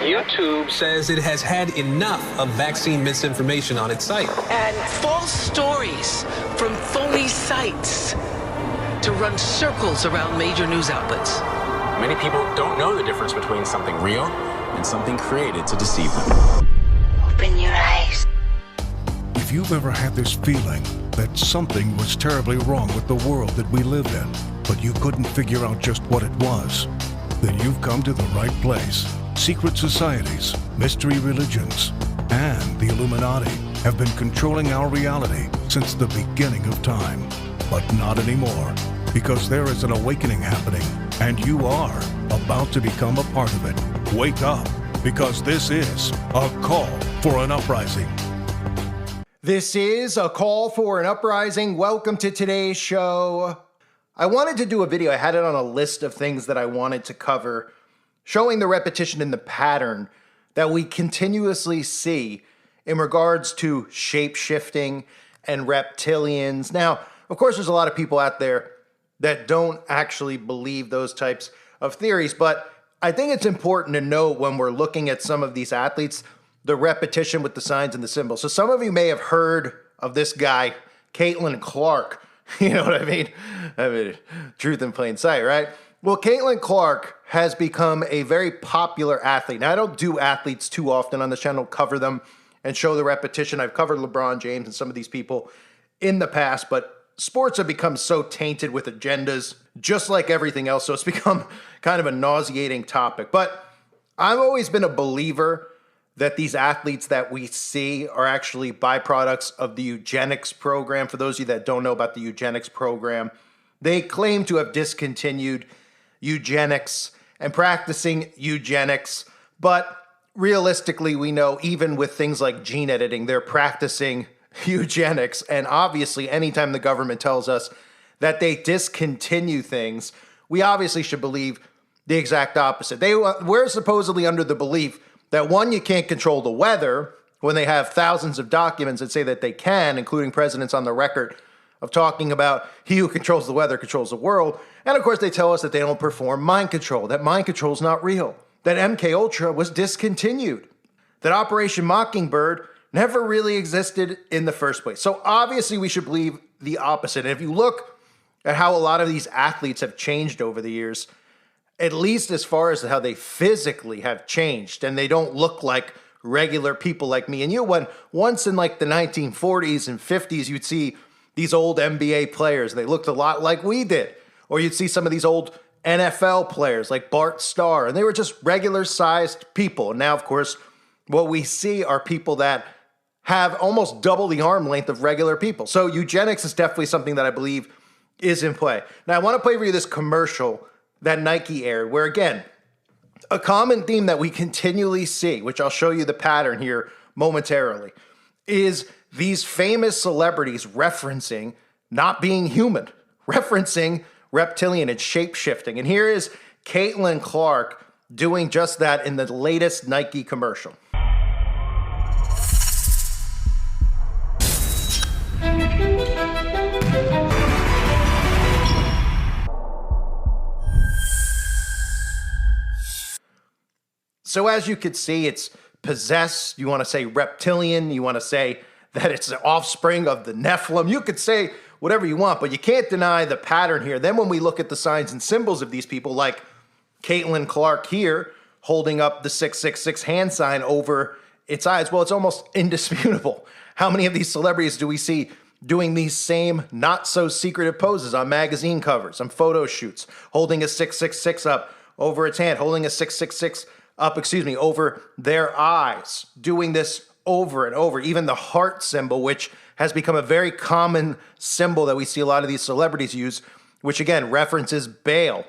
YouTube says it has had enough of vaccine misinformation on its site. And false stories from phony sites to run circles around major news outlets. Many people don't know the difference between something real and something created to deceive them. Open your eyes. If you've ever had this feeling that something was terribly wrong with the world that we live in, but you couldn't figure out just what it was, then you've come to the right place. Secret societies, mystery religions, and the Illuminati have been controlling our reality since the beginning of time. But not anymore, because there is an awakening happening, and you are about to become a part of it. Wake up, because this is a call for an uprising. This is a call for an uprising. Welcome to today's show. I wanted to do a video. I had it on a list of things that I wanted to cover, showing the repetition and the pattern that we continuously see in regards to shape-shifting and reptilians. Now, of course, there's a lot of people out there that don't actually believe those types of theories, but I think it's important to note when we're looking at some of these athletes, the repetition with the signs and the symbols. So some of you may have heard of this guy, Caitlin Clark. You know what I mean? Truth in plain sight, right? Well, Caitlin Clark has become a very popular athlete. Now, I don't do athletes too often on this channel, cover them and show the repetition. I've covered LeBron James and some of these people in the past, but sports have become so tainted with agendas, just like everything else. So it's become kind of a nauseating topic. But I've always been a believer that these athletes that we see are actually byproducts of the eugenics program. For those of you that don't know about the eugenics program, they claim to have discontinued eugenics and practicing eugenics, but realistically, we know even with things like gene editing, they're practicing eugenics. And obviously, anytime the government tells us that they discontinue things, we obviously should believe the exact opposite. We're supposedly under the belief that one, you can't control the weather when they have thousands of documents that say that they can, including presidents on the record of talking about he who controls the weather controls the world. And of course, they tell us that they don't perform mind control, that mind control is not real, that MK Ultra was discontinued, that Operation Mockingbird never really existed in the first place. So obviously, we should believe the opposite. And if you look at how a lot of these athletes have changed over the years, at least as far as how they physically have changed, and they don't look like regular people like me and you. When once in like the 1940s and 50s, you'd see these old NBA players, they looked a lot like we did. Or you'd see some of these old NFL players like Bart Starr, and they were just regular sized people. And now, of course, what we see are people that have almost double the arm length of regular people. So eugenics is definitely something that I believe is in play. Now, I want to play for you this commercial that Nike aired, where again, a common theme that we continually see, which I'll show you the pattern here momentarily, is these famous celebrities referencing not being human, referencing reptilian and shape-shifting. And here is Caitlin Clark doing just that in the latest Nike commercial. So as you can see, it's possessed. You want to say reptilian. You want to say that it's the offspring of the Nephilim. You could say whatever you want, but you can't deny the pattern here. Then when we look at the signs and symbols of these people, like Caitlin Clark here, holding up the 666 hand sign over its eyes, well, it's almost indisputable. How many of these celebrities do we see doing these same not-so-secretive poses on magazine covers, on photo shoots, holding a 666 up over its hand, holding a 666 up, over their eyes, doing this over and over. Even the heart symbol, which has become a very common symbol that we see a lot of these celebrities use, which again references Baal.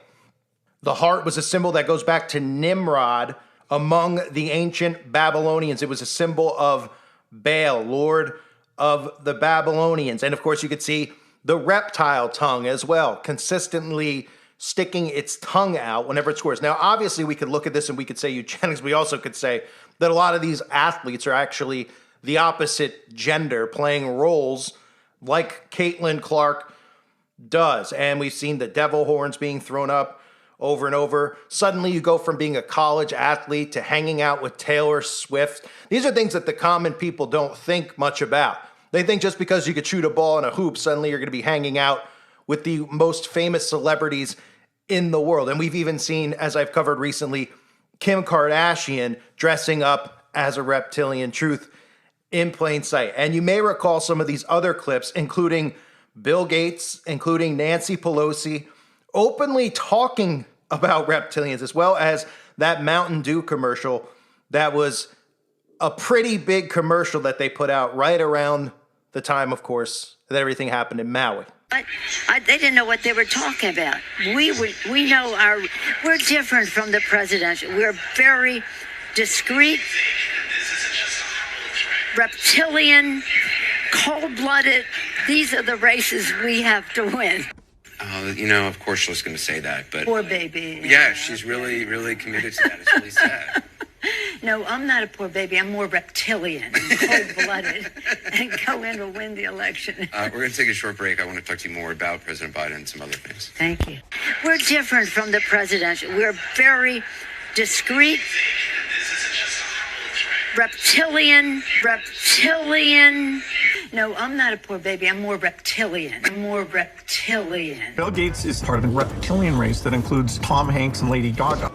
The heart was a symbol that goes back to Nimrod among the ancient Babylonians. It was a symbol of Baal, lord of the Babylonians. And of course, you could see the reptile tongue as well, consistently sticking its tongue out whenever it scores. Now, obviously, we could look at this and we could say eugenics. We also could say that a lot of these athletes are actually the opposite gender, playing roles like Caitlin Clark does. And we've seen the devil horns being thrown up over and over. Suddenly you go from being a college athlete to hanging out with Taylor Swift. These are things that the common people don't think much about. They think just because you could shoot a ball in a hoop, suddenly you're going to be hanging out with the most famous celebrities in the world. And we've even seen, as I've covered recently, Kim Kardashian dressing up as a reptilian, truth in plain sight. And you may recall some of these other clips, including Bill Gates, including Nancy Pelosi, openly talking about reptilians, as well as that Mountain Dew commercial that was a pretty big commercial that they put out right around the time, of course, that everything happened in Maui. But they didn't know what they were talking about. We know we're different from the presidential. We're very discreet, reptilian, cold-blooded. These are the races we have to win. Of course she was going to say that, but... Poor baby. Yeah, she's really, really committed to that. It's really sad. No, I'm not a poor baby. I'm more reptilian, cold-blooded, and go in to win the election. We're going to take a short break. I want to talk to you more about President Biden and some other things. Thank you. We're different from the presidential. We're very discreet, reptilian. No, I'm not a poor baby. I'm more reptilian. Bill Gates is part of the reptilian race that includes Tom Hanks and Lady Gaga.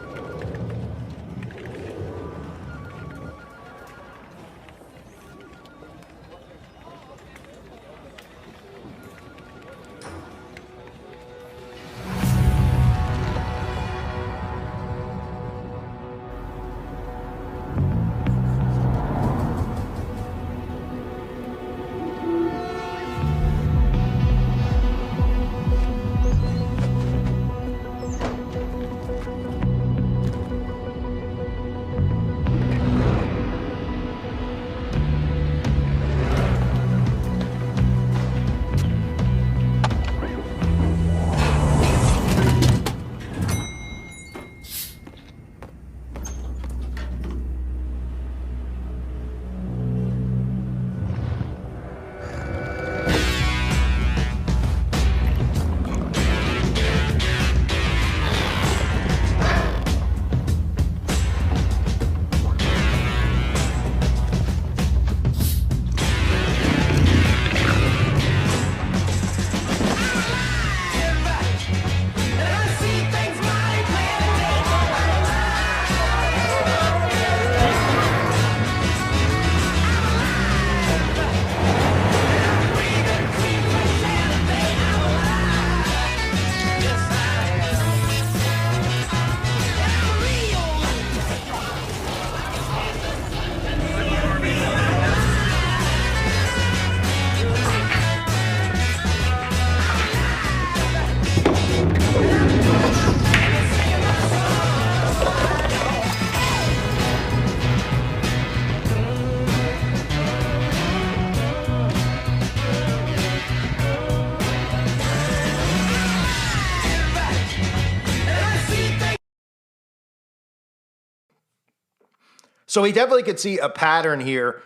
So we definitely could see a pattern here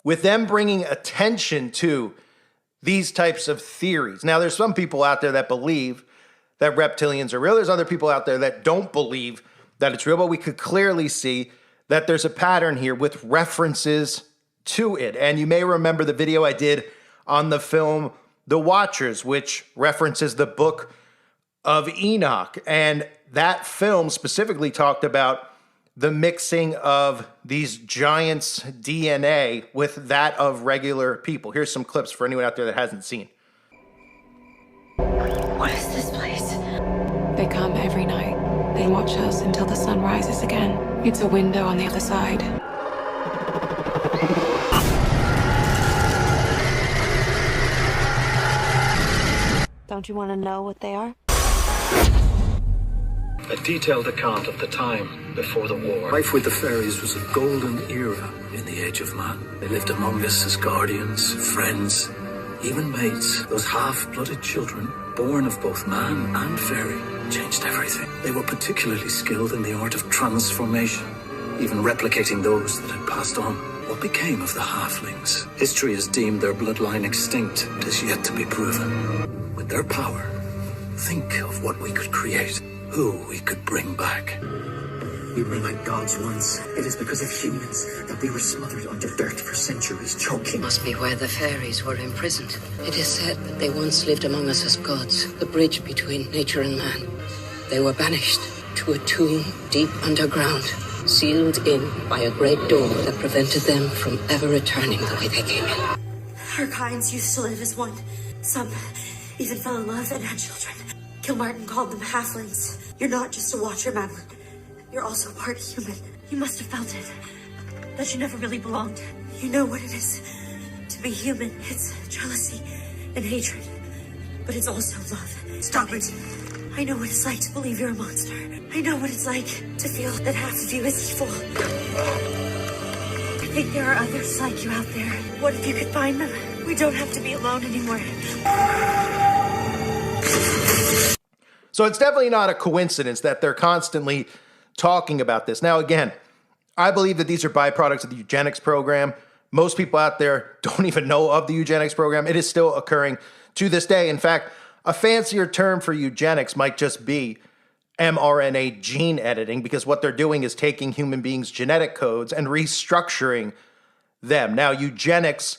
with them bringing attention to these types of theories. Now, there's some people out there that believe that reptilians are real. There's other people out there that don't believe that it's real, but we could clearly see that there's a pattern here with references to it. And you may remember the video I did on the film The Watchers, which references the book of Enoch. And that film specifically talked about the mixing of these giants' DNA with that of regular people. Here's some clips for anyone out there that hasn't seen. What is this place? They come every night. They watch us until the sun rises again. It's a window on the other side. Don't you want to know what they are? A detailed account of the time before the war. Life with the fairies was a golden era in the age of man. They lived among us as guardians, friends, even mates. Those half-blooded children, born of both man and fairy, changed everything. They were particularly skilled in the art of transformation, even replicating those that had passed on. What became of the halflings? History has deemed their bloodline extinct. It is yet to be proven. With their power, think of what we could create. who we could bring back. We were like gods once. It is because of humans that we were smothered under dirt for centuries, choking. Must be where the fairies were imprisoned. It is said that they once lived among us as gods, the bridge between nature and man. They were banished to a tomb deep underground, sealed in by a great door that prevented them from ever returning the way they came in. Our kinds used to live as one. Some even fell in love and had children. Kilmartin called them halflings. You're not just a watcher, Madeline. You're also part human. You must have felt it. That you never really belonged. You know what it is to be human. It's jealousy and hatred. But it's also love. Stop it. I know what it's like to believe you're a monster. I know what it's like to feel that half of you is evil. I think there are others like you out there. What if you could find them? We don't have to be alone anymore. So it's definitely not a coincidence that they're constantly talking about this. Now, again, I believe that these are byproducts of the eugenics program. Most people out there don't even know of the eugenics program. It is still occurring to this day. In fact, a fancier term for eugenics might just be mRNA gene editing, because what they're doing is taking human beings' genetic codes and restructuring them. Now, eugenics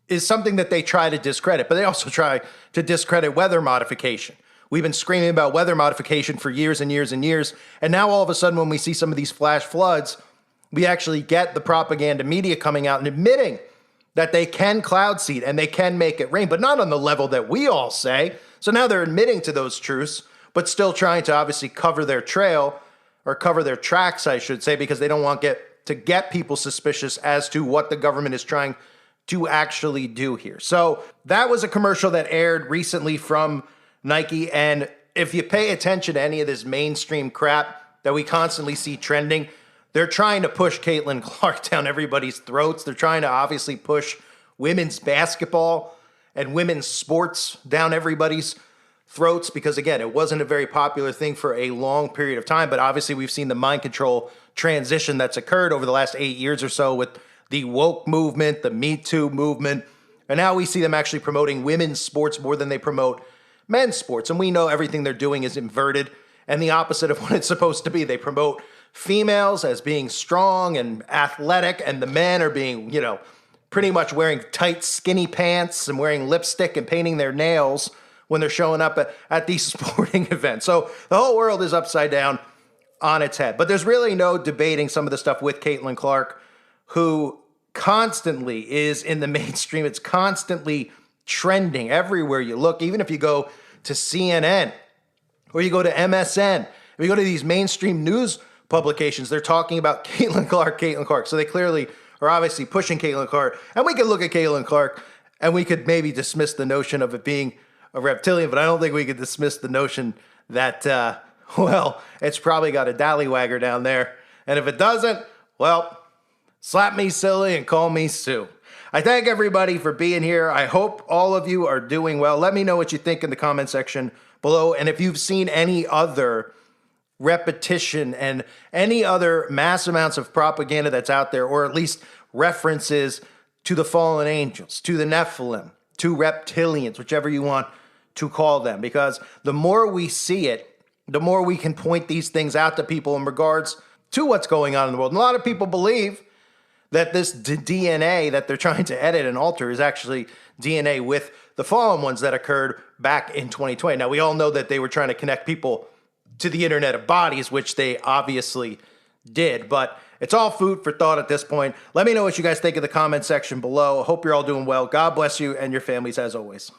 is something that they try to discredit, but they also try to discredit weather modification. We've been screaming about weather modification for years and years and years. And now all of a sudden, when we see some of these flash floods, we actually get the propaganda media coming out and admitting that they can cloud seed and they can make it rain, but not on the level that we all say. So now they're admitting to those truths, but still trying to obviously cover their trail, or cover their tracks, I should say, because they don't want to get people suspicious as to what the government is trying to actually do here. So that was a commercial that aired recently from Nike, and if you pay attention to any of this mainstream crap that we constantly see trending, they're trying to push Caitlin Clark down everybody's throats. They're trying to obviously push women's basketball and women's sports down everybody's throats, because again, it wasn't a very popular thing for a long period of time, but obviously we've seen the mind control transition that's occurred over the last 8 years or so with the woke movement, the Me Too movement, and now we see them actually promoting women's sports more than they promote men's sports. And we know everything they're doing is inverted and the opposite of what it's supposed to be. They promote females as being strong and athletic, and the men are being, pretty much wearing tight, skinny pants and wearing lipstick and painting their nails when they're showing up at these sporting events. So the whole world is upside down on its head. But there's really no debating some of the stuff with Caitlin Clark, who constantly is in the mainstream. It's constantly trending everywhere you look. Even if you go to CNN or you go to MSN, if you go to these mainstream news publications, they're talking about Caitlin Clark. So they clearly are obviously pushing Caitlin Clark. And we could look at Caitlin Clark and we could maybe dismiss the notion of it being a reptilian, but I don't think we could dismiss the notion that, it's probably got a dallywagger down there. And if it doesn't, well, slap me silly and call me Sue. I thank everybody for being here. I hope all of you are doing well. Let me know what you think in the comment section below. And if you've seen any other repetition and any other mass amounts of propaganda that's out there, or at least references to the fallen angels, to the Nephilim, to reptilians, whichever you want to call them. Because the more we see it, the more we can point these things out to people in regards to what's going on in the world. And a lot of people believe that this DNA that they're trying to edit and alter is actually DNA with the fallen ones that occurred back in 2020. Now, we all know that they were trying to connect people to the Internet of Bodies, which they obviously did, but it's all food for thought at this point. Let me know what you guys think in the comment section below. I hope you're all doing well. God bless you and your families as always.